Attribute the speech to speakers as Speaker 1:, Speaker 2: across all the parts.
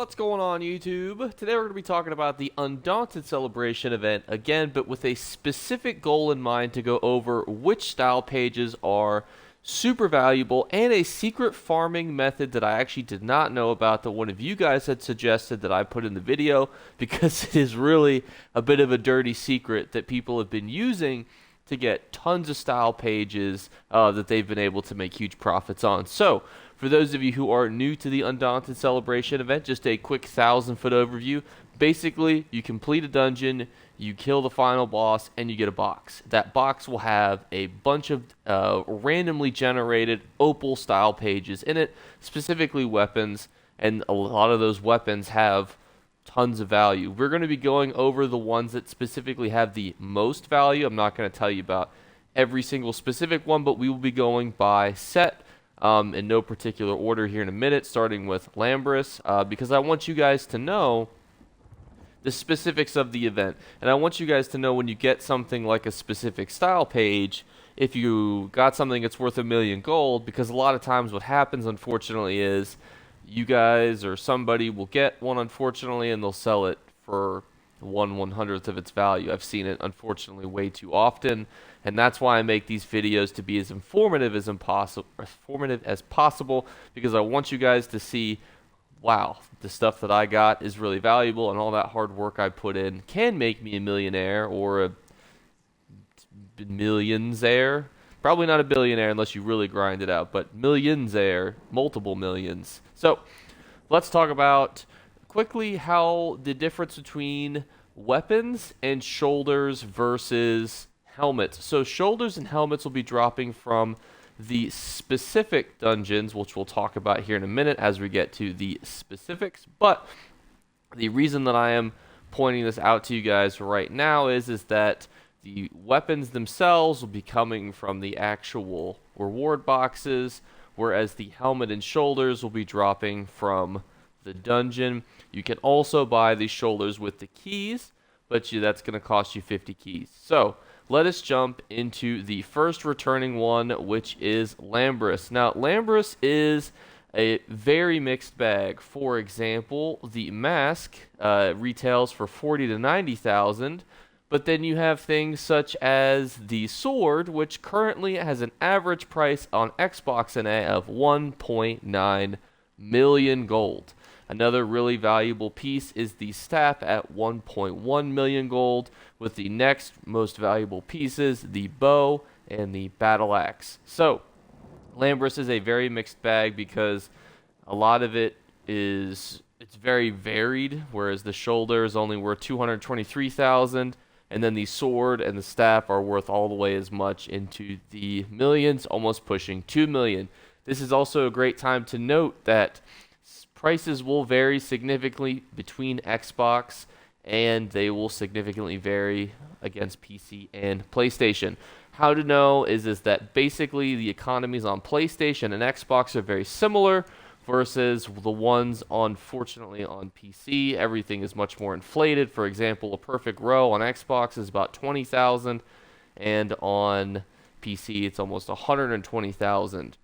Speaker 1: What's going on, YouTube? Today we're going to be talking about the Undaunted Celebration event again, but with a specific goal in mind to go over which style pages are super valuable and a secret farming method that I actually did not know about that one of you guys had suggested that I put in the video because it is really a bit of a dirty secret that people have been using to get tons of style pages that they've been able to make huge profits on. So, for those of you who are new to the Undaunted Celebration event, just a quick 1,000-foot overview. Basically, you complete a dungeon, you kill the final boss, and you get a box. That box will have a bunch of randomly generated opal-style pages in it, specifically weapons, and a lot of those weapons have tons of value. We're going to be going over the ones that specifically have the most value. I'm not going to tell you about every single specific one, but we will be going by set in no particular order here in a minute, starting with Lamborus, because I want you guys to know the specifics of the event. And I want you guys to know when you get something like a specific style page, if you got something that's worth 1,000,000 gold, because a lot of times what happens, unfortunately, is you guys or somebody will get one, unfortunately, and they'll sell it for 1/100th of its value. I've seen it, unfortunately, way too often, and that's why I make these videos to be as informative as possible, because I want you guys to see, wow, the stuff that I got is really valuable, and all that hard work I put in can make me a millionaire or a millionsaire. Probably not a billionaire unless you really grind it out, but millionsaire, multiple millions. So let's talk about quickly how the difference between weapons and shoulders versus helmets. So shoulders and helmets will be dropping from the specific dungeons, which we'll talk about here in a minute as we get to the specifics. But the reason that I am pointing this out to you guys right now is that the weapons themselves will be coming from the actual reward boxes, whereas the helmet and shoulders will be dropping from the dungeon. You can also buy the shoulders with the keys, but that's going to cost you 50 keys. So let us jump into the first returning one, which is Lamborus. Now, Lamborus is a very mixed bag. For example, the mask retails for 40 to 90,000, but then you have things such as the sword, which currently has an average price on Xbox NA of 1.9 million gold. Another really valuable piece is the staff at 1.1 million gold, with the next most valuable pieces, the bow and the battle axe. So, Lamborus is a very mixed bag because a lot of it it's very varied, whereas the shoulder is only worth 223,000, and then the sword and the staff are worth all the way as much into the millions, almost pushing 2 million. This is also a great time to note that prices will vary significantly between Xbox, and they will significantly vary against PC and PlayStation. How to know is that basically the economies on PlayStation and Xbox are very similar versus the ones, unfortunately, on PC. Everything is much more inflated. For example, a perfect row on Xbox is about 20,000, and on PC it's almost 120,000.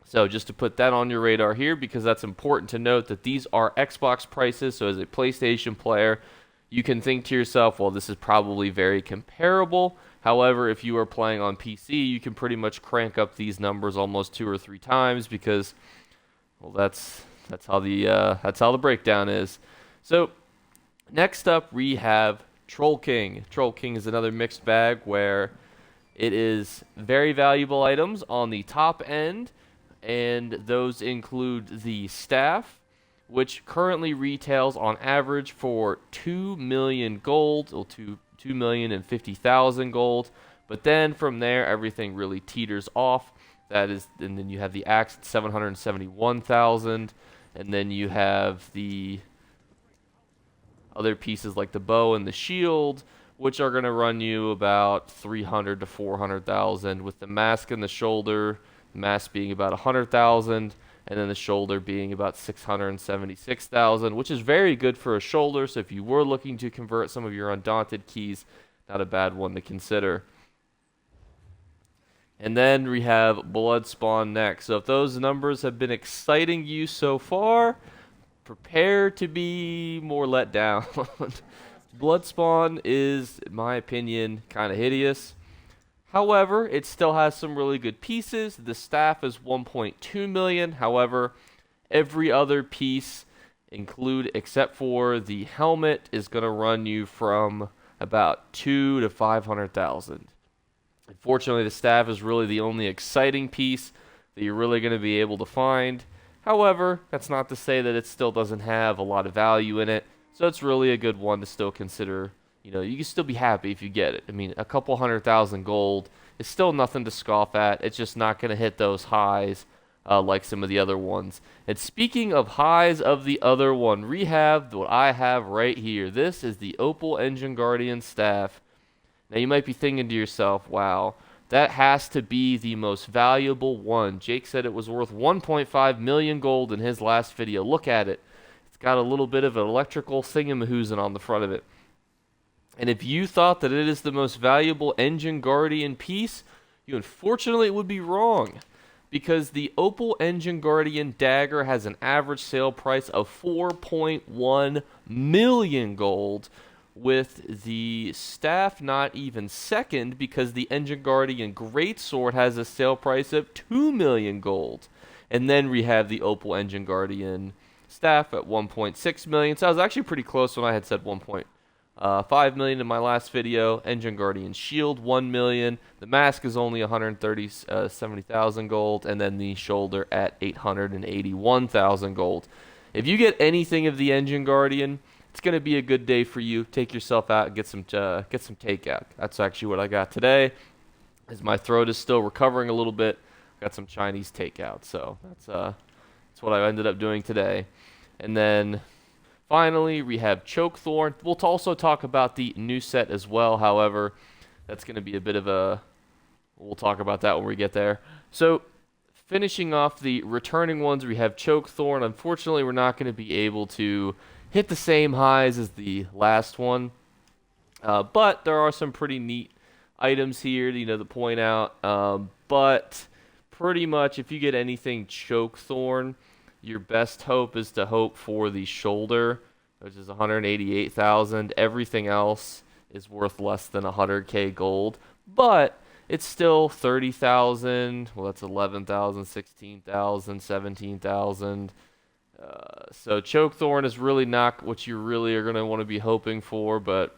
Speaker 1: So just to put that on your radar here, because that's important to note that these are Xbox prices. So as a PlayStation player, you can think to yourself, well, this is probably very comparable. However, if you are playing on PC, you can pretty much crank up these numbers almost 2 or 3 times because, well, that's how the breakdown is. So next up we have Troll King. Troll King is another mixed bag where it is very valuable items on the top end, and those include the staff, which currently retails on average for 2 million gold, or 2,050,000 gold. But then from there, everything really teeters off. That is, and then you have the axe at 771,000, and then you have the other pieces like the bow and the shield, which are going to run you about 300 to 400,000, with the mask and the shoulder. The mask being about 100,000, and then the shoulder being about 676,000, which is very good for a shoulder. So if you were looking to convert some of your Undaunted keys, not a bad one to consider. And then we have Bloodspawn next. So if those numbers have been exciting you so far, prepare to be more let down. Bloodspawn is, in my opinion, kind of hideous. However, it still has some really good pieces. The staff is 1.2 million. However, every other piece except for the helmet is going to run you from about 2 to 500,000. Unfortunately, the staff is really the only exciting piece that you're really going to be able to find. However, that's not to say that it still doesn't have a lot of value in it. So it's really a good one to still consider. You know, you can still be happy if you get it. I mean, a couple 100,000 gold is still nothing to scoff at. It's just not going to hit those highs like some of the other ones. And speaking of highs of the other one, we have what I have right here. This is the Opal Engine Guardian staff. Now you might be thinking to yourself, wow, that has to be the most valuable one. Jake said it was worth 1.5 million gold in his last video. Look at it. It's got a little bit of an electrical thingamahoozin on the front of it. And if you thought that it is the most valuable Engine Guardian piece, you unfortunately would be wrong. Because the Opal Engine Guardian dagger has an average sale price of 4.1 million gold, with the staff not even second, because the Engine Guardian Greatsword has a sale price of 2 million gold. And then we have the Opal Engine Guardian staff at 1.6 million. So I was actually pretty close when I had said 1.5 million in my last video. Engine Guardian Shield 1 million. The mask is only 70,000 gold, and then the shoulder at 881,000 gold. If you get anything of the Engine Guardian, it's going to be a good day for you. Take yourself out and get some takeout. That's actually what I got today. As my throat is still recovering a little bit, got some Chinese takeout. So that's what I ended up doing today. And then finally, we have Chokethorn. We'll also talk about the new set as well. However, that's going to be a bit of a... We'll talk about that when we get there. So, finishing off the returning ones, we have Chokethorn. Unfortunately, we're not going to be able to hit the same highs as the last one. But there are some pretty neat items here, to point out. But pretty much, if you get anything Chokethorn, your best hope is to hope for the shoulder, which is 188,000. Everything else is worth less than 100k gold, but it's still 30,000. Well, that's 11,000, 16,000, 17,000. So Chokethorn is really not what you really are going to want to be hoping for, but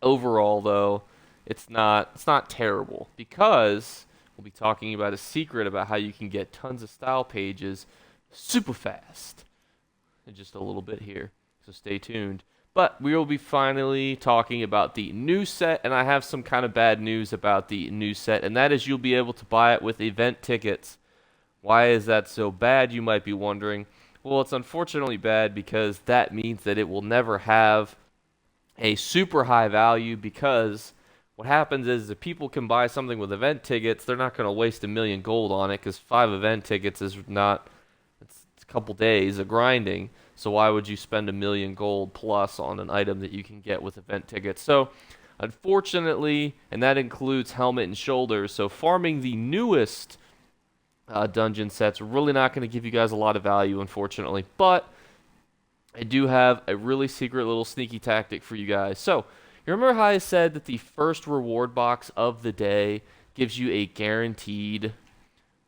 Speaker 1: overall, though, it's not terrible, because we'll be talking about a secret about how you can get tons of style pages super fast in just a little bit here, so stay tuned. But we will be finally talking about the new set, and I have some kind of bad news about the new set, and that is you'll be able to buy it with event tickets. Why is that so bad, you might be wondering? Well, it's unfortunately bad because that means that it will never have a super high value, because what happens is if people can buy something with event tickets, they're not going to waste 1 million gold on it, because 5 event tickets is not... It's a couple days of grinding, so why would you spend 1 million gold plus on an item that you can get with event tickets? So, unfortunately, and that includes helmet and shoulders, so farming the newest dungeon sets really not going to give you guys a lot of value, unfortunately. But I do have a really secret little sneaky tactic for you guys. So, you remember how I said that the first reward box of the day gives you a guaranteed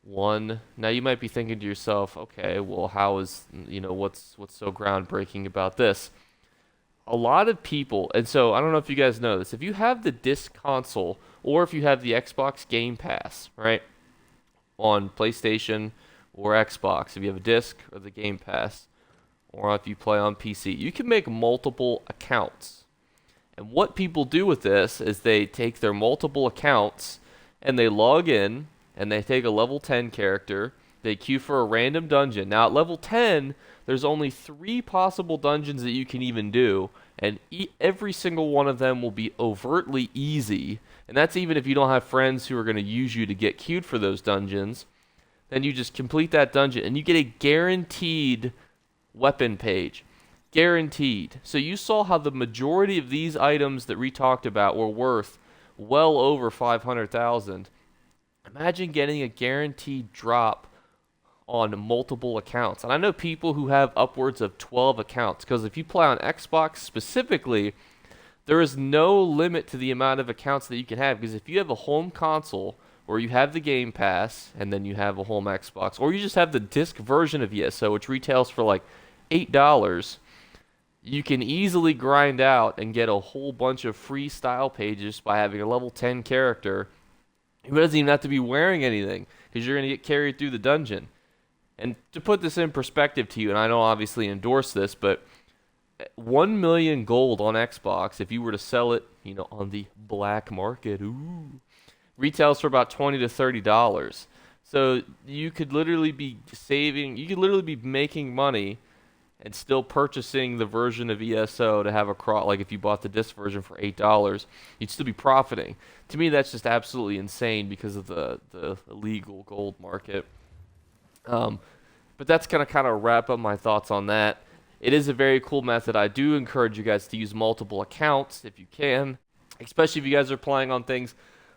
Speaker 1: one? Now you might be thinking to yourself, okay, well, how is, what's so groundbreaking about this? A lot of people, and so I don't know if you guys know this, if you have the disc console, or if you have the Xbox Game Pass, right, on PlayStation or Xbox, if you have a disc or the Game Pass, or if you play on PC, you can make multiple accounts. And what people do with this is they take their multiple accounts and they log in, and they take a level 10 character, they queue for a random dungeon. Now at level 10, there's only 3 possible dungeons that you can even do, and every single one of them will be overtly easy. And that's even if you don't have friends who are going to use you to get queued for those dungeons. Then you just complete that dungeon, and you get a guaranteed weapon page. Guaranteed. So you saw how the majority of these items that we talked about were worth well over 500,000. Imagine getting a guaranteed drop on multiple accounts. And I know people who have upwards of 12 accounts, because if you play on Xbox specifically, there is no limit to the amount of accounts that you can have, because if you have a home console, or you have the Game Pass, and then you have a home Xbox, or you just have the disc version of ESO, which retails for like $8, you can easily grind out and get a whole bunch of free style pages by having a level 10 character who doesn't even have to be wearing anything, because you're going to get carried through the dungeon. And to put this in perspective to you, and I don't obviously endorse this, but 1 million gold on Xbox, if you were to sell it, on the black market, retails for about $20 to $30. So you could literally be making money and still purchasing the version of ESO to have like if you bought the disc version for $8, you'd still be profiting. To me, that's just absolutely insane because of the illegal gold market. But that's going to kind of wrap up my thoughts on that. It is a very cool method. I do encourage you guys to use multiple accounts if you can, especially if you guys are playing on things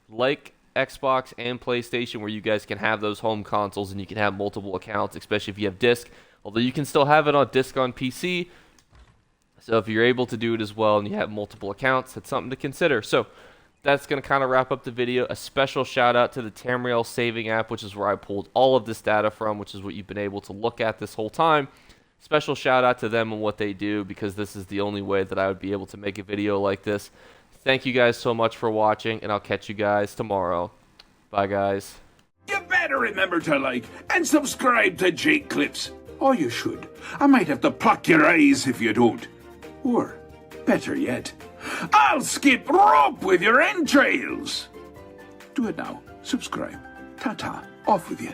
Speaker 1: like Xbox and PlayStation, where you guys can have those home consoles and you can have multiple accounts, especially if you have disc. Although you can still have it on disc on PC. So if you're able to do it as well and you have multiple accounts, that's something to consider. So that's going to kind of wrap up the video. A special shout out to the Tamriels Savings App, which is where I pulled all of this data from, which is what you've been able to look at this whole time. Special shout out to them and what they do, because this is the only way that I would be able to make a video like this. Thank you guys so much for watching, and I'll catch you guys tomorrow. Bye, guys.
Speaker 2: You better remember to like and subscribe to Jake Clips. Or you should. I might have to pluck your eyes if you don't. Or, better yet, I'll skip rope with your entrails. Do it now. Subscribe. Ta-ta. Off with you.